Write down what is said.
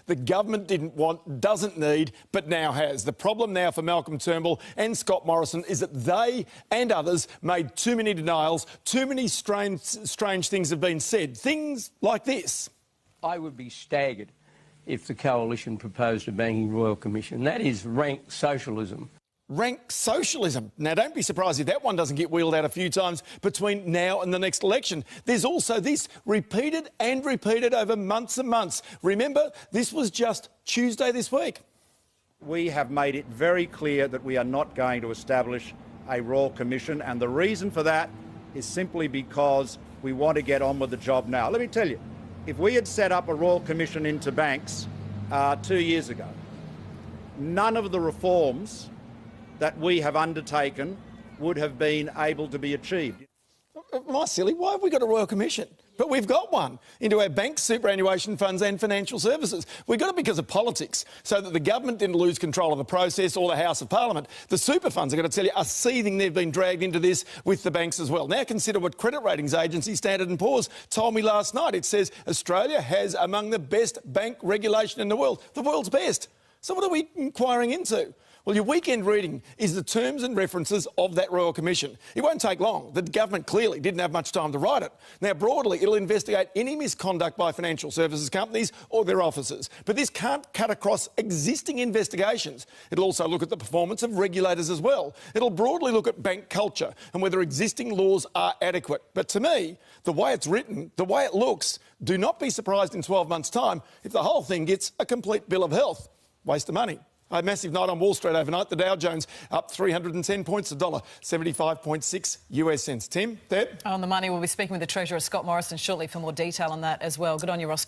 the government didn't want, doesn't need, but now has. The problem now for Malcolm Turnbull and Scott Morrison is that they and others made too many denials, too many strange things have been said. Things like this. I would be staggered if the coalition proposed a banking royal commission. That is rank socialism. Rank socialism. Now, don't be surprised if that one doesn't get wheeled out a few times between now and the next election. There's also this, repeated and repeated over months and months. Remember, this was just Tuesday this week. We have made it very clear that we are not going to establish a royal commission, and the reason for that is simply because we want to get on with the job now. Let me tell you, if we had set up a royal commission into banks 2 years ago, none of the reforms that we have undertaken would have been able to be achieved. Am I silly? Why have we got a royal commission? But we've got one into our banks, superannuation funds and financial services. We got it because of politics, so that the government didn't lose control of the process or the House of Parliament. The super funds, I've got to tell you, are seething. They've been dragged into this with the banks as well. Now consider what credit ratings agency Standard & Poor's told me last night. It says Australia has among the best bank regulation in the world's best. So what are we inquiring into? Well, your weekend reading is the terms and references of that Royal Commission. It won't take long. The government clearly didn't have much time to write it. Now, broadly, it'll investigate any misconduct by financial services companies or their officers. But this can't cut across existing investigations. It'll also look at the performance of regulators as well. It'll broadly look at bank culture and whether existing laws are adequate. But to me, the way it's written, the way it looks, do not be surprised in 12 months' time if the whole thing gets a complete bill of health. Waste of money. A massive night on Wall Street overnight. The Dow Jones up 310 points, $1.75.6 US cents. Tim, Deb? On the money, we'll be speaking with the Treasurer, Scott Morrison, shortly for more detail on that as well. Good on you, Ross.